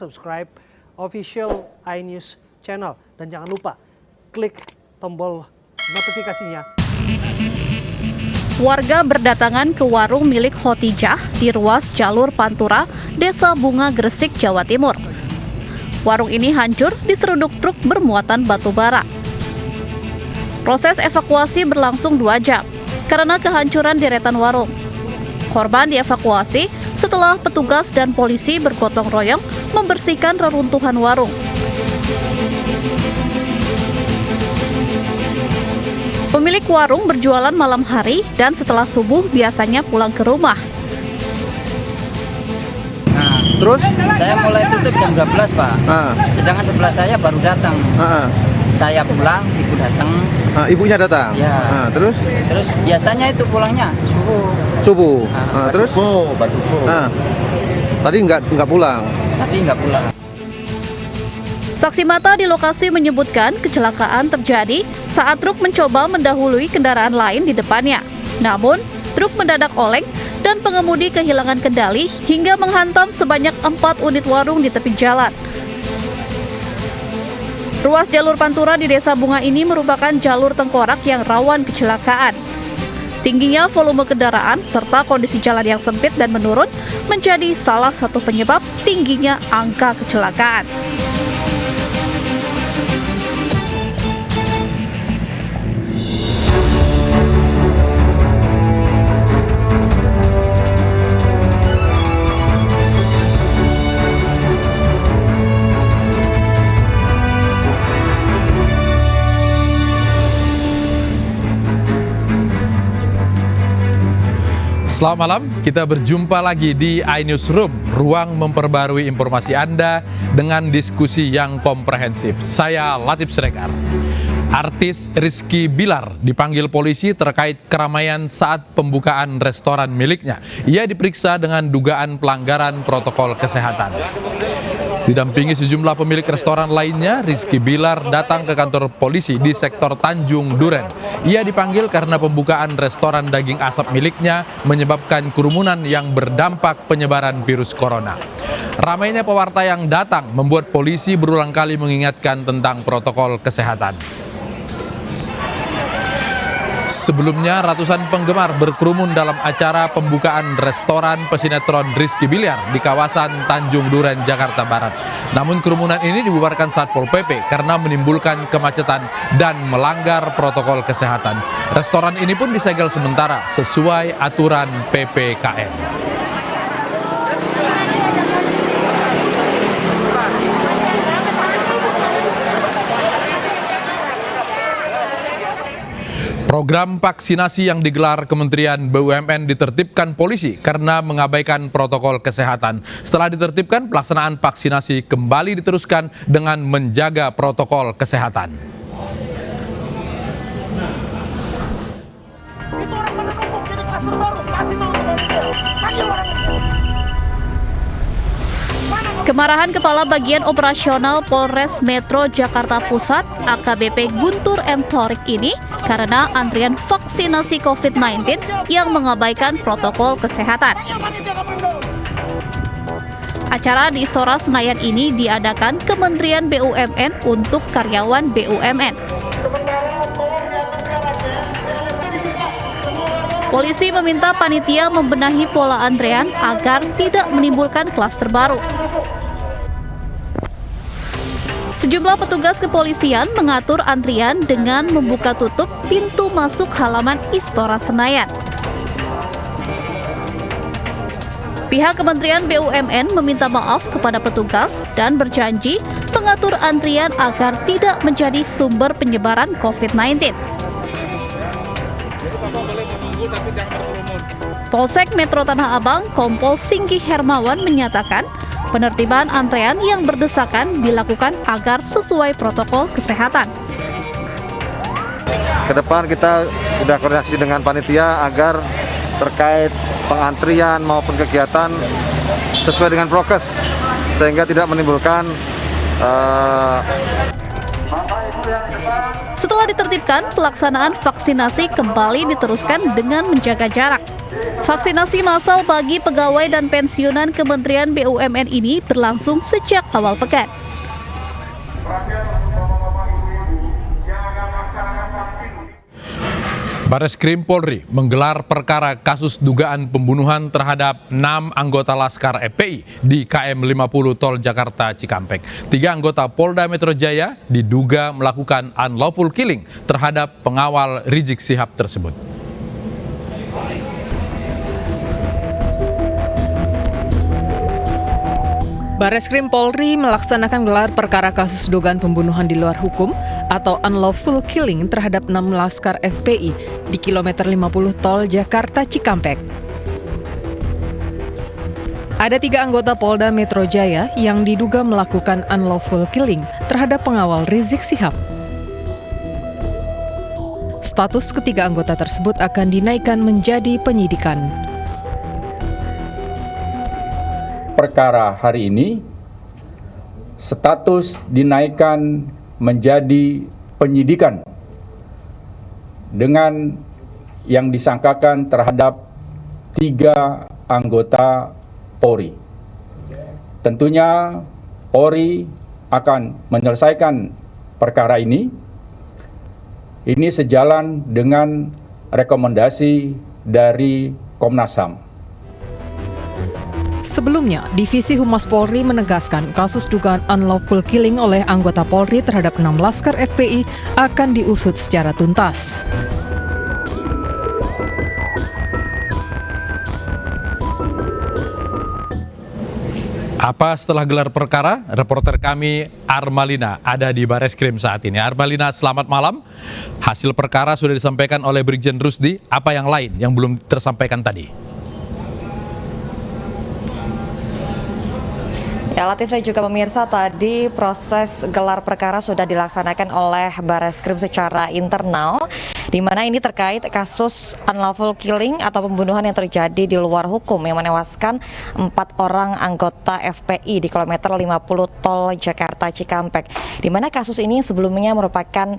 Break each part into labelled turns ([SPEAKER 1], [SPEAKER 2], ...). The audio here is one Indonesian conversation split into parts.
[SPEAKER 1] subscribe official iNews channel. Dan jangan lupa klik tombol notifikasinya.
[SPEAKER 2] Warga berdatangan ke warung milik Khotijah di ruas jalur Pantura, Desa Bunga, Gresik, Jawa Timur. Warung ini hancur diseruduk truk bermuatan batu bara. Proses evakuasi berlangsung 2 jam karena kehancuran deretan warung. Korban dievakuasi setelah petugas dan polisi bergotong royong membersihkan reruntuhan warung. Pemilik warung berjualan malam hari dan setelah subuh biasanya pulang ke rumah.
[SPEAKER 3] Nah,
[SPEAKER 4] Terus?
[SPEAKER 3] saya mulai tutup jam 12, Pak. Sedangkan sebelah saya baru datang. Saya pulang, ibu datang.
[SPEAKER 4] Ibunya datang?
[SPEAKER 3] Ya.
[SPEAKER 4] Terus?
[SPEAKER 3] Terus biasanya itu pulangnya
[SPEAKER 4] Subuh? Terus?
[SPEAKER 3] subuh.
[SPEAKER 4] Tadi nggak pulang?
[SPEAKER 3] Tadi nggak pulang.
[SPEAKER 2] Saksi mata di lokasi menyebutkan kecelakaan terjadi saat truk mencoba mendahului kendaraan lain di depannya. Namun, truk mendadak oleng dan pengemudi kehilangan kendali hingga menghantam sebanyak 4 unit warung di tepi jalan. Ruas jalur Pantura di Desa Bunga ini merupakan jalur tengkorak yang rawan kecelakaan. Tingginya volume kendaraan serta kondisi jalan yang sempit dan menurun menjadi salah satu penyebab tingginya angka kecelakaan.
[SPEAKER 5] Selamat malam, kita berjumpa lagi di iNewsroom, ruang memperbarui informasi Anda dengan diskusi yang komprehensif. Saya Latif Siregar. Artis Rizky Bilar dipanggil polisi terkait keramaian saat pembukaan restoran miliknya. Ia diperiksa dengan dugaan pelanggaran protokol kesehatan. Didampingi sejumlah pemilik restoran lainnya, Rizky Bilar datang ke kantor polisi di sektor Tanjung Duren. Ia dipanggil karena pembukaan restoran daging asap miliknya menyebabkan kerumunan yang berdampak penyebaran virus corona. Ramainya pewarta yang datang membuat polisi berulang kali mengingatkan tentang protokol kesehatan. Sebelumnya, ratusan penggemar berkerumun dalam acara pembukaan restoran pesinetron Rizky Bilar di kawasan Tanjung Duren, Jakarta Barat. Namun kerumunan ini dibubarkan Satpol PP karena menimbulkan kemacetan dan melanggar protokol kesehatan. Restoran ini pun disegel sementara sesuai aturan PPKM. Program vaksinasi yang digelar Kementerian BUMN ditertibkan polisi karena mengabaikan protokol kesehatan. Setelah ditertibkan, pelaksanaan vaksinasi kembali diteruskan dengan menjaga protokol kesehatan.
[SPEAKER 2] Kemarahan Kepala Bagian Operasional Polres Metro Jakarta Pusat AKBP Guntur M. Thorik ini karena antrian vaksinasi COVID-19 yang mengabaikan protokol kesehatan. Acara di Istora Senayan ini diadakan Kementerian BUMN untuk karyawan BUMN. Polisi meminta panitia membenahi pola antrean agar tidak menimbulkan klaster baru. Sejumlah petugas kepolisian mengatur antrian dengan membuka tutup pintu masuk halaman Istora Senayan. Pihak Kementerian BUMN meminta maaf kepada petugas dan berjanji mengatur antrian agar tidak menjadi sumber penyebaran COVID-19. Polsek Metro Tanah Abang Kompol Singgi Hermawan menyatakan penertiban antrean yang berdesakan dilakukan agar sesuai protokol kesehatan.
[SPEAKER 4] Ke depan kita sudah koordinasi dengan panitia agar terkait pengantrian maupun kegiatan sesuai dengan prokes sehingga tidak menimbulkan
[SPEAKER 2] Setelah ditertibkan, pelaksanaan vaksinasi kembali diteruskan dengan menjaga jarak. Vaksinasi massal bagi pegawai dan pensiunan Kementerian BUMN ini berlangsung sejak awal pekan.
[SPEAKER 5] Bareskrim Polri menggelar perkara kasus dugaan pembunuhan terhadap 6 anggota Laskar FPI di KM 50 Tol Jakarta Cikampek. 3 anggota Polda Metro Jaya diduga melakukan unlawful killing terhadap pengawal Rizik Syihab tersebut.
[SPEAKER 6] Bareskrim Polri melaksanakan gelar perkara kasus dugaan pembunuhan di luar hukum atau unlawful killing terhadap 6 Laskar FPI di kilometer 50 Tol Jakarta Cikampek. Ada 3 anggota Polda Metro Jaya yang diduga melakukan unlawful killing terhadap pengawal Rizik Syihab. Status ketiga anggota tersebut akan dinaikkan menjadi penyidikan.
[SPEAKER 7] Perkara hari ini status dinaikkan menjadi penyidikan dengan yang disangkakan terhadap 3 anggota Polri. Tentunya Polri akan menyelesaikan perkara ini. Ini sejalan dengan rekomendasi dari Komnas HAM.
[SPEAKER 6] Sebelumnya, Divisi Humas Polri menegaskan kasus dugaan unlawful killing oleh anggota Polri terhadap 6 Laskar FPI akan diusut secara tuntas.
[SPEAKER 5] Apa setelah gelar perkara? Reporter kami Armalina ada di Bareskrim saat ini. Armalina, selamat malam. Hasil perkara sudah disampaikan oleh Brigjen Rusdi. Apa yang lain yang belum tersampaikan tadi?
[SPEAKER 8] Ya, Latif dan juga pemirsa, tadi proses gelar perkara sudah dilaksanakan oleh Bareskrim secara internal, di mana ini terkait kasus unlawful killing atau pembunuhan yang terjadi di luar hukum yang menewaskan 4 orang anggota FPI di kilometer 50 Tol Jakarta Cikampek. Di mana kasus ini sebelumnya merupakan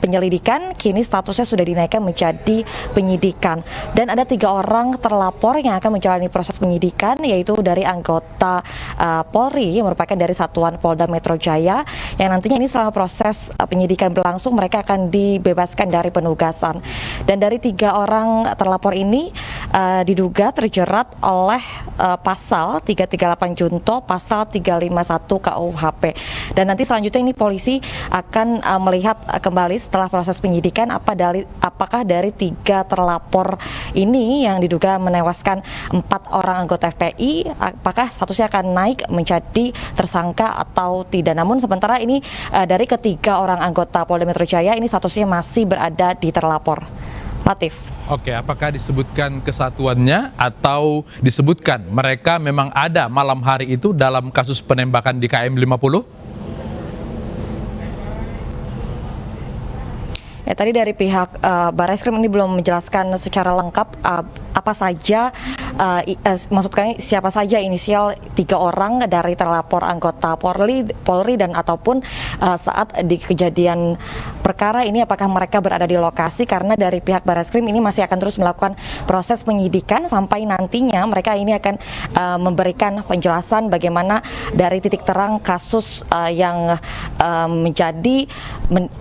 [SPEAKER 8] penyelidikan, kini statusnya sudah dinaikkan menjadi penyidikan. Dan ada 3 orang terlapor yang akan menjalani proses penyidikan, yaitu dari anggota Polri yang merupakan dari Satuan Polda Metro Jaya, yang nantinya ini selama proses penyidikan berlangsung mereka akan dibebaskan dari penugasan. Dan dari 3 orang terlapor ini diduga terjerat oleh pasal 338 Junto, pasal 351 KUHP. Dan nanti selanjutnya ini polisi akan melihat kembali setelah proses penyidikan apakah dari 3 terlapor ini yang diduga menewaskan 4 orang anggota FPI, apakah statusnya akan naik menjadi tersangka atau tidak. Namun sementara ini dari ketiga orang anggota Polda Metro Jaya ini statusnya masih berada di terlapor. Latif.
[SPEAKER 5] Oke, apakah disebutkan kesatuannya atau disebutkan mereka memang ada malam hari itu dalam kasus penembakan di KM 50?
[SPEAKER 8] Ya, tadi dari pihak Bareskrim ini belum menjelaskan secara lengkap apa saja, maksudnya siapa saja inisial 3 orang dari terlapor anggota Polri dan ataupun saat di kejadian perkara ini apakah mereka berada di lokasi, karena dari pihak Bareskrim ini masih akan terus melakukan proses penyidikan sampai nantinya mereka ini akan memberikan penjelasan bagaimana dari titik terang kasus yang menjadi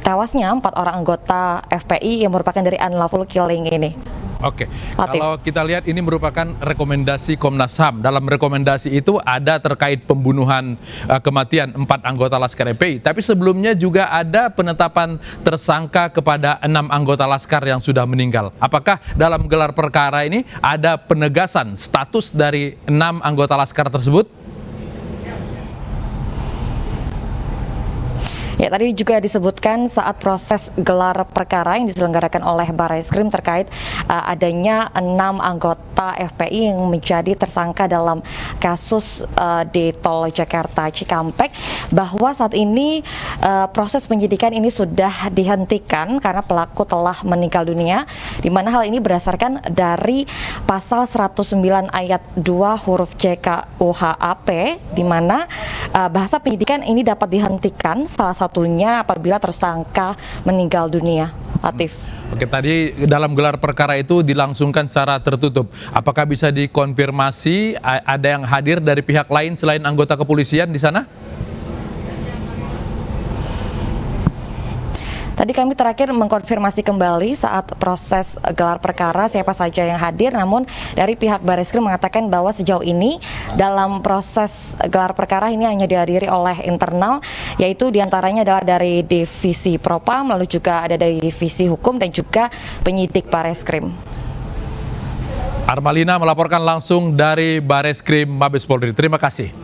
[SPEAKER 8] tewasnya 4 orang anggota FPI yang merupakan dari unlawful killing ini.
[SPEAKER 5] Oke, kalau kita lihat ini merupakan rekomendasi Komnas HAM. Dalam rekomendasi itu ada terkait pembunuhan kematian 4 anggota Laskar FPI. Tapi sebelumnya juga ada penetapan tersangka kepada 6 anggota Laskar yang sudah meninggal. Apakah dalam gelar perkara ini ada penegasan status dari 6 anggota Laskar tersebut?
[SPEAKER 8] Ya, tadi juga disebutkan saat proses gelar perkara yang diselenggarakan oleh Bareskrim terkait adanya 6 anggota FPI yang menjadi tersangka dalam kasus di Tol Jakarta Cikampek, bahwa saat ini proses penyidikan ini sudah dihentikan karena pelaku telah meninggal dunia, di mana hal ini berdasarkan dari pasal 109 ayat 2 huruf C KUHP, di mana bahasa penyidikan ini dapat dihentikan salah satunya apabila tersangka meninggal dunia. Latif.
[SPEAKER 5] Oke, tadi dalam gelar perkara itu dilangsungkan secara tertutup. Apakah bisa dikonfirmasi ada yang hadir dari pihak lain selain anggota kepolisian di sana?
[SPEAKER 8] Tadi kami terakhir mengkonfirmasi kembali saat proses gelar perkara siapa saja yang hadir, namun dari pihak Bareskrim mengatakan bahwa sejauh ini dalam proses gelar perkara ini hanya dihadiri oleh internal, yaitu diantaranya adalah dari Divisi Propam, lalu juga ada dari Divisi Hukum dan juga penyidik Bareskrim.
[SPEAKER 5] Armalina melaporkan langsung dari Bareskrim Mabes Polri. Terima kasih.